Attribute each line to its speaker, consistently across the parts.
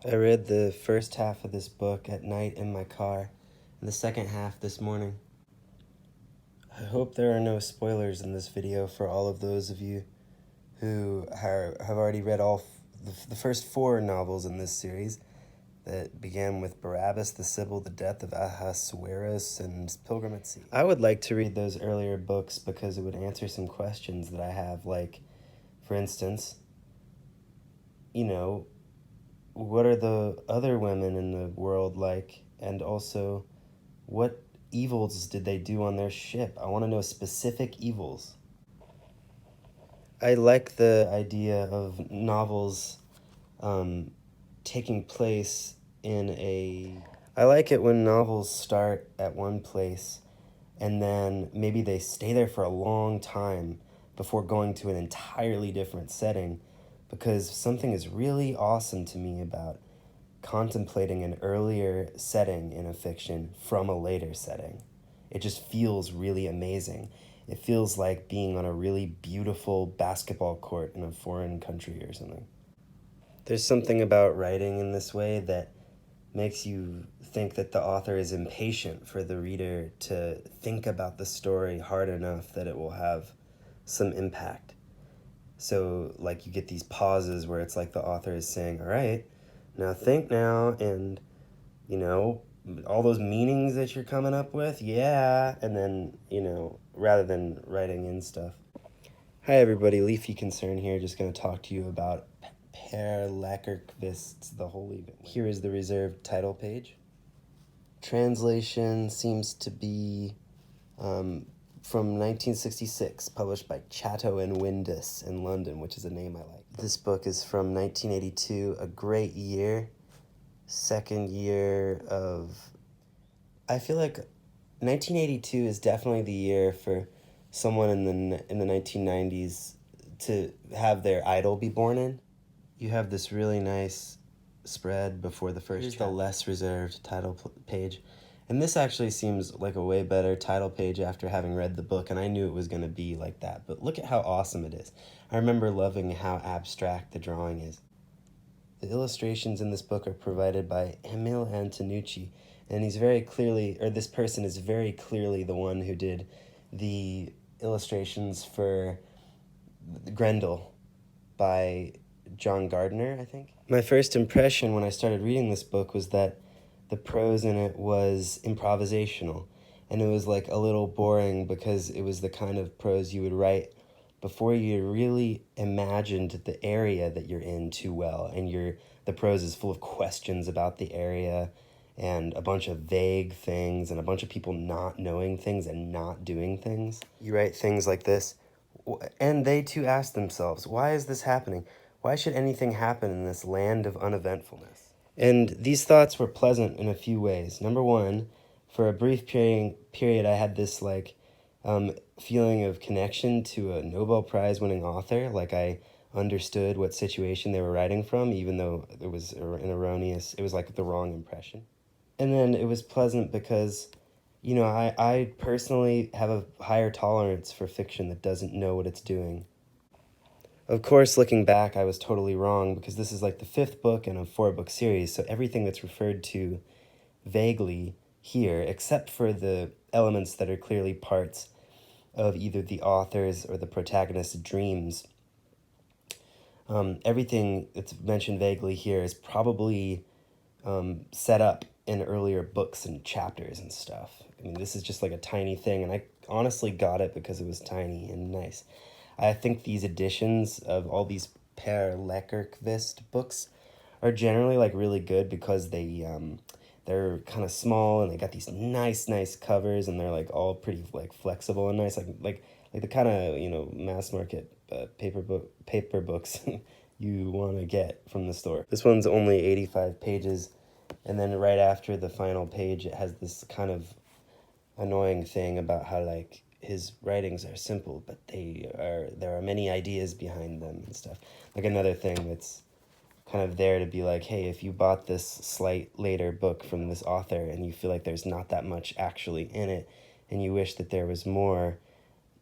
Speaker 1: I read the first half of this book at night in my car, and the second half this morning. I hope there are no spoilers in this video for all of those of you who have already read all the first 4 novels in this series that began with Barabbas, the Sibyl, the Death of Ahasuerus, and Pilgrim at Sea. I would like to read those earlier books because it would answer some questions that I have, like, for instance, what are the other women in the world like, and also what evils did they do on their ship? I want to know specific evils. I like the idea of novels taking place in a... I like it when novels start at one place and then maybe they stay there for a long time before going to an entirely different setting, because something is really awesome to me about contemplating an earlier setting in a fiction from a later setting. It just feels really amazing. It feels like being on a really beautiful basketball court in a foreign country or something. There's something about writing in this way that makes you think that the author is impatient for the reader to think about the story hard enough that it will have some impact. So, like, you get these pauses where it's like the author is saying, all right, now think now, and, all those meanings that you're coming up with, yeah, and then, rather than writing in stuff. Hi everybody, Leafy Concern here, just going to talk to you about Per Lagerkvist's The Holy. Here is the reserved title page. Translation seems to be from 1966, published by Chatto and Windus in London, which is a name I like. This book is from 1982, a great year, second year of... I feel like 1982 is definitely the year for someone in the 1990s to have their idol be born in. You have this really nice spread before the first. Here's the less reserved title page. And this actually seems like a way better title page after having read the book, and I knew it was going to be like that. But look at how awesome it is. I remember loving how abstract the drawing is. The illustrations in this book are provided by Emil Antonucci, and this person is very clearly the one who did the illustrations for Grendel by John Gardner, I think. My first impression when I started reading this book was that the prose in it was improvisational, and it was like a little boring because it was the kind of prose you would write before you really imagined the area that you're in too well, and the prose is full of questions about the area and a bunch of vague things and a bunch of people not knowing things and not doing things. You write things like this, and they too ask themselves, why is this happening? Why should anything happen in this land of uneventfulness? And these thoughts were pleasant in a few ways. Number one, for a brief period I had this feeling of connection to a Nobel Prize winning author. Like, I understood what situation they were writing from, even though it was it was like the wrong impression. And then it was pleasant because, I personally have a higher tolerance for fiction that doesn't know what it's doing. Of course, looking back, I was totally wrong, because this is like the 5th book in a 4-book series, so everything that's referred to vaguely here, except for the elements that are clearly parts of either the author's or the protagonist's dreams, everything that's mentioned vaguely here is probably set up in earlier books and chapters and stuff. I mean, this is just like a tiny thing, and I honestly got it because it was tiny and nice. I think these editions of all these Per Lagerkvist books are generally like really good because they're kind of small, and they got these nice covers, and they're like all pretty like flexible and nice, like the kind of mass market paper books you want to get from the store. This one's only 85 pages, and then right after the final page it has this kind of annoying thing about how like his writings are simple, but there are many ideas behind them and stuff. Like another thing that's kind of there to be like, hey, if you bought this slight later book from this author and you feel like there's not that much actually in it and you wish that there was more,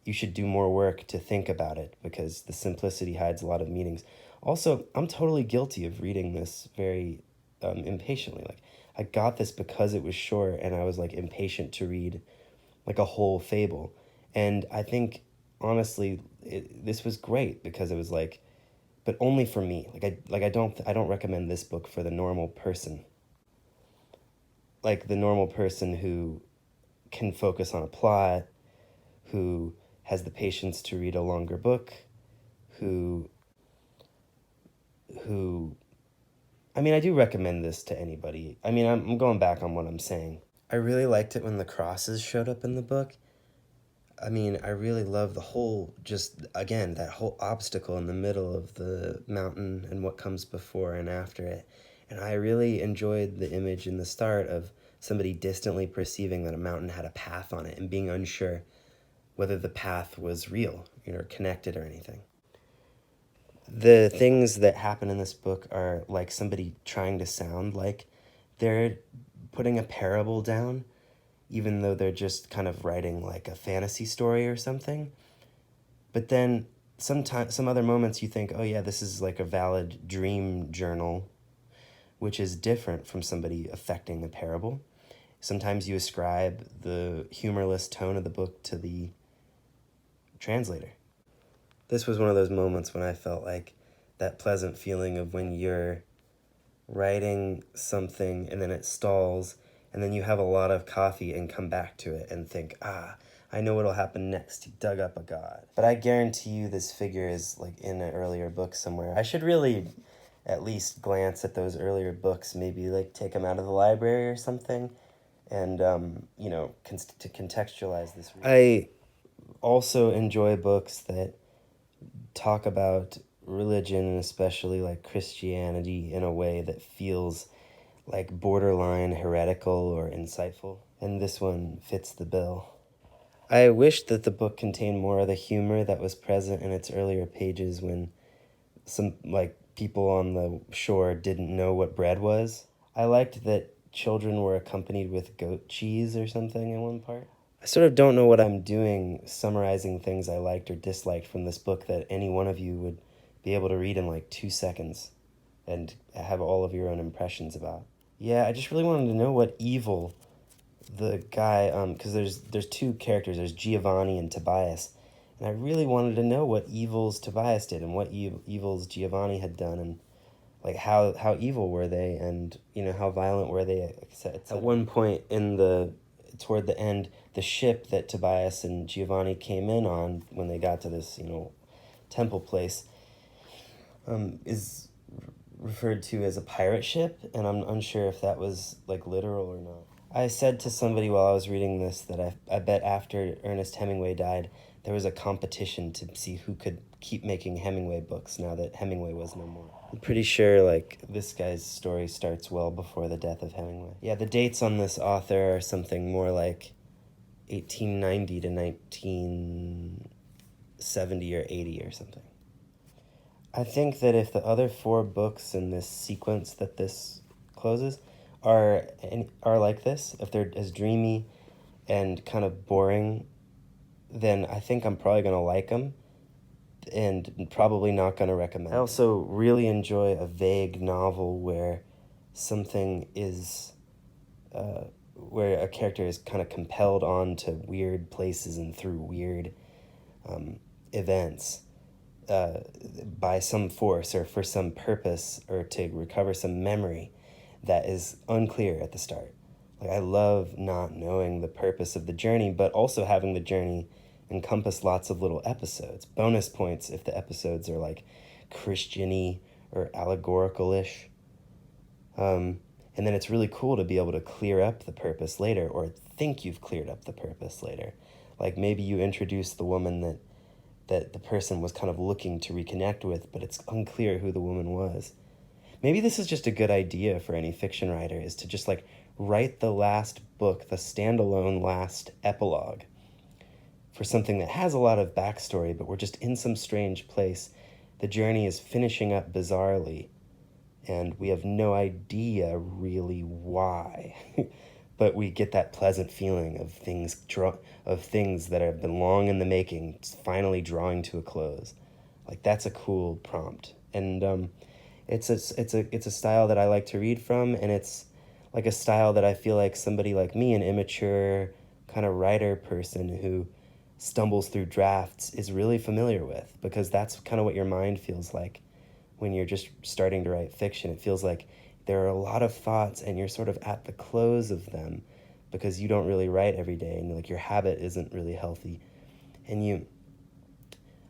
Speaker 1: you should do more work to think about it, because the simplicity hides a lot of meanings. Also, I'm totally guilty of reading this very impatiently. Like, I got this because it was short, and I was like impatient to read like a whole fable. And I think honestly, this was great because it was like, but only for me. I don't recommend this book for the normal person. Like the normal person who can focus on a plot, who has the patience to read a longer book, who who I mean, I do recommend this to anybody. I mean, I'm going back on what I'm saying. I really liked it when the crosses showed up in the book. I mean, I really love the whole, just again, that whole obstacle in the middle of the mountain and what comes before and after it. And I really enjoyed the image in the start of somebody distantly perceiving that a mountain had a path on it and being unsure whether the path was real, or connected or anything. The things that happen in this book are like somebody trying to sound like they're putting a parable down, even though they're just kind of writing like a fantasy story or something. But then some other moments you think, oh yeah, this is like a valid dream journal, which is different from somebody affecting a parable. Sometimes you ascribe the humorless tone of the book to the translator. This was one of those moments when I felt like that pleasant feeling of when you're writing something and then it stalls and then you have a lot of coffee and come back to it and think, I know what'll happen next. He dug up a god. But I guarantee you this figure is like in an earlier book somewhere. I should really at least glance at those earlier books, maybe like take them out of the library or something, and to contextualize this. I also enjoy books that talk about religion, and especially like Christianity, in a way that feels like borderline heretical or insightful. And this one fits the bill. I wish that the book contained more of the humor that was present in its earlier pages when some like people on the shore didn't know what bread was. I liked that children were accompanied with goat cheese or something in one part. I sort of don't know what I'm doing summarizing things I liked or disliked from this book that any one of you would be able to read in like 2 seconds and have all of your own impressions about. Yeah, I just really wanted to know what evil the guy, because there's two characters, there's Giovanni and Tobias, and I really wanted to know what evils Tobias did and what evils Giovanni had done, and like how evil were they, and how violent were they, etc. At one point toward the end, the ship that Tobias and Giovanni came in on when they got to this temple place is referred to as a pirate ship, and I'm unsure if that was like literal or not. I said to somebody while I was reading this that I bet after Ernest Hemingway died, there was a competition to see who could keep making Hemingway books now that Hemingway was no more. I'm pretty sure like this guy's story starts well before the death of Hemingway. Yeah, the dates on this author are something more like 1890 to 1970 or 80 or something. I think that if the other 4 books in this sequence that this closes are like this, if they're as dreamy and kind of boring, then I think I'm probably going to like them and probably not going to recommend. I also really enjoy a vague novel where something is, where a character is kind of compelled on to weird places and through weird events. By some force or for some purpose or to recover some memory that is unclear at the start. Like, I love not knowing the purpose of the journey, but also having the journey encompass lots of little episodes. Bonus points if the episodes are like Christian-y or allegorical-ish. And then it's really cool to be able to clear up the purpose later, or think you've cleared up the purpose later. Like maybe you introduce the woman that the person was kind of looking to reconnect with, but it's unclear who the woman was. Maybe this is just a good idea for any fiction writer, is to just like write the last book, the standalone last epilogue, for something that has a lot of backstory, but we're just in some strange place. The journey is finishing up bizarrely, and we have no idea really why. But we get that pleasant feeling of things that have been long in the making finally drawing to a close. Like, that's a cool prompt. And It's a style that I like to read from, and it's like a style that I feel like somebody like me, an immature kind of writer person who stumbles through drafts, is really familiar with, because that's kind of what your mind feels like when you're just starting to write fiction. It feels like there are a lot of thoughts and you're sort of at the close of them because you don't really write every day, and like your habit isn't really healthy. And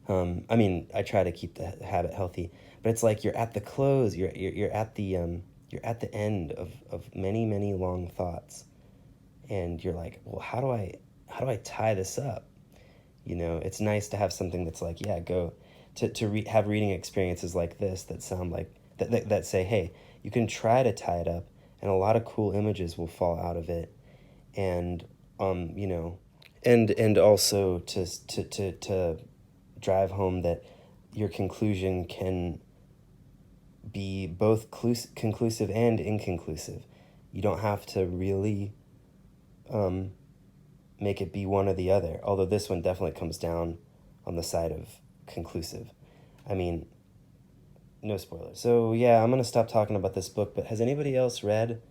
Speaker 1: I mean, I try to keep the habit healthy, but it's like you're at the close, you're at the end of many long thoughts, and you're like, well, how do I tie this up? It's nice to have something that's like, yeah, go have reading experiences like this that sound like that say, hey, you can try to tie it up, and a lot of cool images will fall out of it, and you know, and also to drive home that your conclusion can be both conclusive and inconclusive. You don't have to really make it be one or the other, although this one definitely comes down on the side of conclusive. I mean, no spoilers. So yeah, I'm going to stop talking about this book, but has anybody else read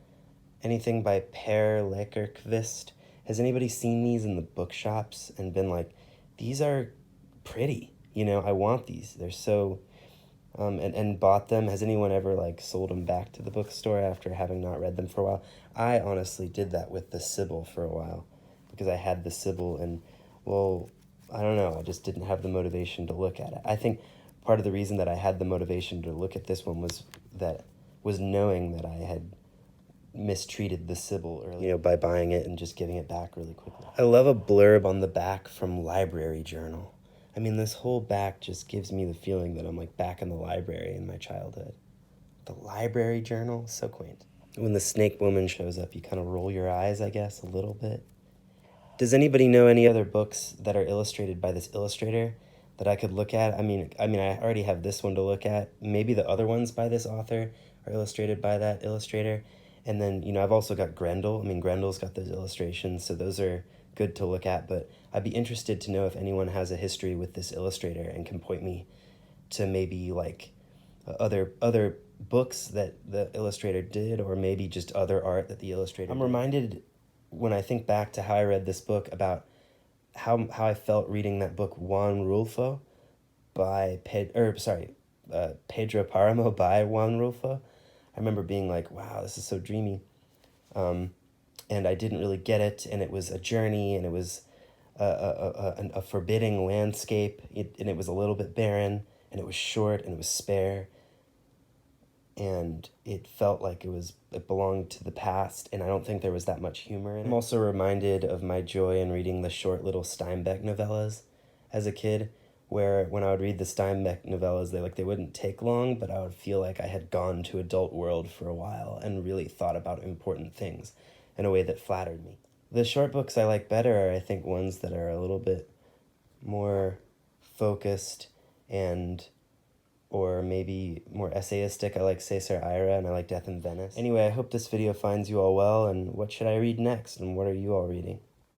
Speaker 1: anything by Per Lagerkvist? Has anybody seen these in the bookshops and been like, these are pretty, I want these. They're so, and bought them? Has anyone ever like sold them back to the bookstore after having not read them for a while? I honestly did that with the Sybil for a while, because I had the Sybil, and, well, I don't know, I just didn't have the motivation to look at it. I think part of the reason that I had the motivation to look at this one was knowing that I had mistreated the Sybil earlier, by buying it and just giving it back really quickly. I love a blurb on the back from Library Journal. I mean, this whole back just gives me the feeling that I'm like back in the library in my childhood. The Library Journal, so quaint. When the snake woman shows up, you kind of roll your eyes, I guess, a little bit. Does anybody know any other books that are illustrated by this illustrator that I could look at? I mean, I already have this one to look at. Maybe the other ones by this author are illustrated by that illustrator. And then, I've also got Grendel. I mean, Grendel's got those illustrations, so those are good to look at. But I'd be interested to know if anyone has a history with this illustrator and can point me to maybe like other books that the illustrator did, or maybe just other art that the illustrator did. I'm reminded, when I think back to how I read this book, about how I felt reading that book Juan Rulfo by Pedro Paramo by Juan Rulfo. I remember being like, wow, this is so dreamy. And I didn't really get it, and it was a journey, and it was a forbidding landscape, and it was a little bit barren, and it was short, and it was spare, and it felt like it belonged to the past, and I don't think there was that much humor in it. I'm also reminded of my joy in reading the short little Steinbeck novellas as a kid, where when I would read the Steinbeck novellas, they wouldn't take long, but I would feel like I had gone to adult world for a while and really thought about important things in a way that flattered me. The short books I like better are, I think, ones that are a little bit more focused or maybe more essayistic. I like Cesar Ira, and I like Death in Venice. Anyway, I hope this video finds you all well, and what should I read next, and what are you all reading?